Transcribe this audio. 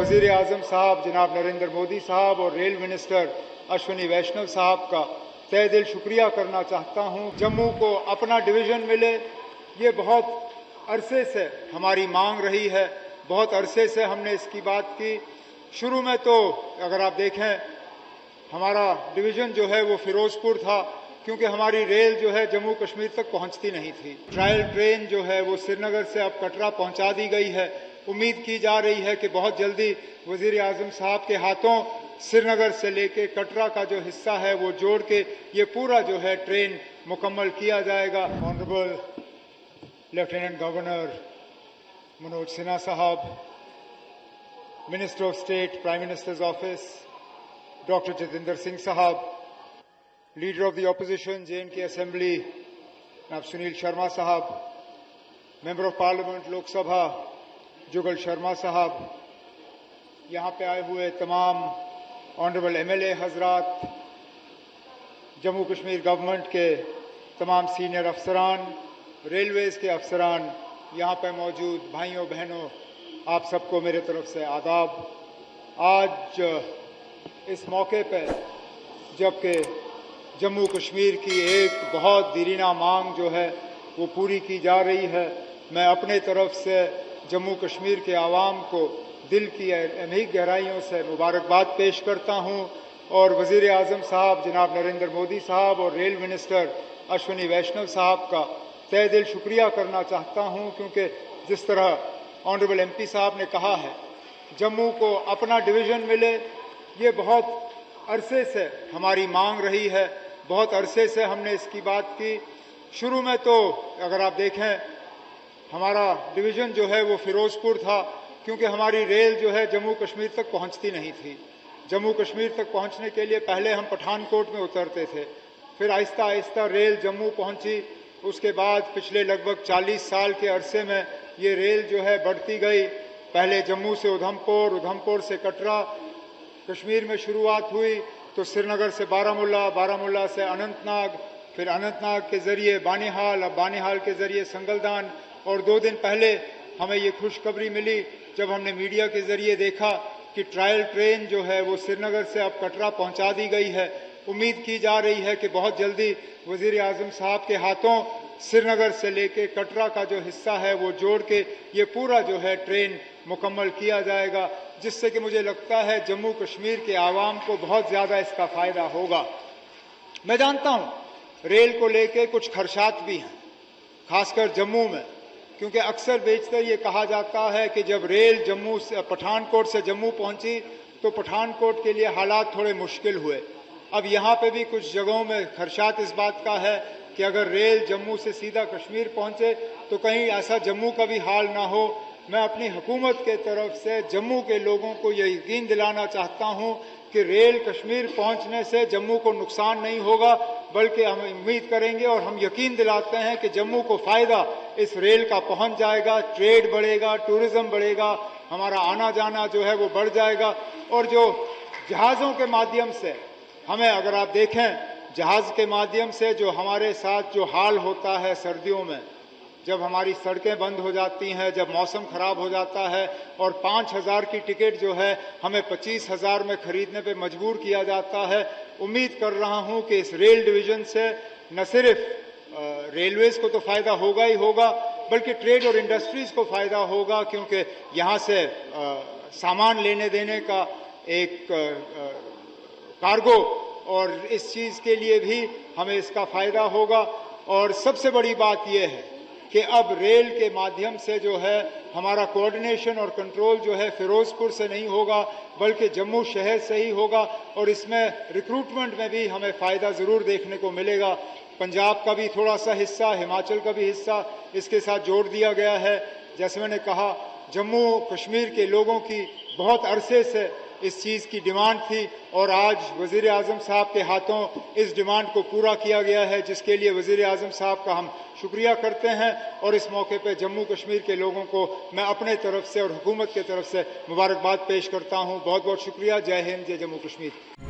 वज़ीर आज़म साहब जनाब नरेंद्र मोदी साहब और रेल मिनिस्टर अश्विनी वैष्णव साहब का तहे दिल शुक्रिया करना चाहता हूँ। जम्मू को अपना डिवीज़न मिले, ये बहुत अरसे से हमारी मांग रही है, बहुत अरसे से हमने इसकी बात की। शुरू में तो अगर आप देखें हमारा डिवीज़न जो है वो फिरोज़पुर था, क्योंकि हमारी रेल जो है जम्मू कश्मीर तक पहुंचती नहीं थी। ट्रायल ट्रेन जो है वो श्रीनगर से अब कटरा पहुंचा दी गई है। उम्मीद की जा रही है कि बहुत जल्दी वज़ीर आज़म साहब के हाथों श्रीनगर से लेके कटरा का जो हिस्सा है वो जोड़ के ये पूरा जो है ट्रेन मुकम्मल किया जाएगा। Honourable lieutenant governor Manoj Sinha साहब, minister of state prime minister's office doctor Jitendra Singh साहब, leader of the opposition J&K assembly जनाब सुनील शर्मा साहब, member of parliament Lok Sabha Jugal Sharma साहब, यहाँ पे आए हुए तमाम ऑनरेबल MLA हजरात, जम्मू कश्मीर गवर्नमेंट के तमाम सीनियर अफसरान, रेलवेज़ के अफसरान, यहाँ पे मौजूद भाइयों बहनों, आप सबको मेरे तरफ से आदाब। आज इस मौके पर जबकि जम्मू कश्मीर की एक बहुत दीरीना मांग जो है वो पूरी की जा रही है, मैं अपने तरफ से जम्मू कश्मीर के आवाम को दिल की अमीर गहराइयों से मुबारकबाद पेश करता हूँ और वज़ीर आज़म साहब जनाब नरेंद्र मोदी साहब और रेल मिनिस्टर अश्विनी वैष्णव साहब का तहे दिल शुक्रिया करना चाहता हूँ, क्योंकि जिस तरह ऑनरेबल MP साहब ने कहा है जम्मू को अपना डिवीज़न मिले, ये बहुत अरसे से हमारी मांग रही है, बहुत अरसे से हमने इसकी बात की। शुरू में तो अगर आप देखें हमारा डिवीज़न जो है वो फिरोज़पुर था, क्योंकि हमारी रेल जो है जम्मू कश्मीर तक पहुंचती नहीं थी। जम्मू कश्मीर तक पहुंचने के लिए पहले हम पठानकोट में उतरते थे, फिर आहिस्ता आहिस्ता रेल जम्मू पहुंची। उसके बाद पिछले लगभग 40 साल के अरसे में ये रेल जो है बढ़ती गई। पहले जम्मू से उधमपुर, उधमपुर से कटरा, कश्मीर में शुरुआत हुई तो श्रीनगर से बारामूला, बारामूला से अनंतनाग, फिर अनंतनाग के ज़रिए बानिहाल, अब बानिहाल के ज़रिए संगलदान। और 2 दिन पहले हमें ये खुशखबरी मिली जब हमने मीडिया के ज़रिए देखा कि ट्रायल ट्रेन जो है वो श्रीनगर से अब कटरा पहुंचा दी गई है। उम्मीद की जा रही है कि बहुत जल्दी वज़ीर आज़म साहब के हाथों श्रीनगर से लेके कटरा का जो हिस्सा है वो जोड़ के ये पूरा जो है ट्रेन मुकम्मल किया जाएगा, जिससे कि मुझे लगता है जम्मू कश्मीर के आवाम को बहुत ज़्यादा इसका फ़ायदा होगा। मैं जानता हूँ रेल को लेके कुछ खदशात भी हैं, खासकर जम्मू में, क्योंकि अक्सर बेशतर ये कहा जाता है कि जब रेल जम्मू से पठानकोट से जम्मू पहुंची तो पठानकोट के लिए हालात थोड़े मुश्किल हुए। अब यहाँ पे भी कुछ जगहों में खदशात इस बात का है कि अगर रेल जम्मू से सीधा कश्मीर पहुंचे तो कहीं ऐसा जम्मू का भी हाल ना हो। मैं अपनी हुकूमत के तरफ से जम्मू के लोगों को ये यकीन दिलाना चाहता हूँ कि रेल कश्मीर पहुंचने से जम्मू को नुकसान नहीं होगा, बल्कि हम उम्मीद करेंगे और हम यकीन दिलाते हैं कि जम्मू को फ़ायदा इस रेल का पहुंच जाएगा। ट्रेड बढ़ेगा, टूरिज़्म बढ़ेगा, हमारा आना जाना जो है वो बढ़ जाएगा। और जो जहाज़ों के माध्यम से हमें, अगर आप देखें जहाज़ के माध्यम से जो हमारे साथ जो हाल होता है सर्दियों में, जब हमारी सड़कें बंद हो जाती हैं, जब मौसम ख़राब हो जाता है और 5,000 की टिकट जो है हमें 25,000 में ख़रीदने पे मजबूर किया जाता है। उम्मीद कर रहा हूं कि इस रेल डिवीज़न से न सिर्फ रेलवेज़ को तो फ़ायदा होगा ही होगा, बल्कि ट्रेड और इंडस्ट्रीज़ को फ़ायदा होगा, क्योंकि यहाँ से सामान लेने देने का एक कार्गो, और इस चीज़ के लिए भी हमें इसका फ़ायदा होगा। और सबसे बड़ी बात यह है कि अब रेल के माध्यम से जो है हमारा कोऑर्डिनेशन और कंट्रोल जो है फिरोज़पुर से नहीं होगा, बल्कि जम्मू शहर से ही होगा। और इसमें रिक्रूटमेंट में भी हमें फ़ायदा ज़रूर देखने को मिलेगा। पंजाब का भी थोड़ा सा हिस्सा, हिमाचल का भी हिस्सा इसके साथ जोड़ दिया गया है। जैसे मैंने कहा, जम्मू कश्मीर के लोगों की बहुत अरसे से इस चीज़ की डिमांड थी और आज वज़ीर आज़म साहब के हाथों इस डिमांड को पूरा किया गया है, जिसके लिए वज़ीर आज़म साहब का हम शुक्रिया करते हैं। और इस मौके पर जम्मू कश्मीर के लोगों को मैं अपने तरफ से और हुकूमत की तरफ से मुबारकबाद पेश करता हूँ। बहुत बहुत शुक्रिया। जय हिंद, जय जम्मू कश्मीर।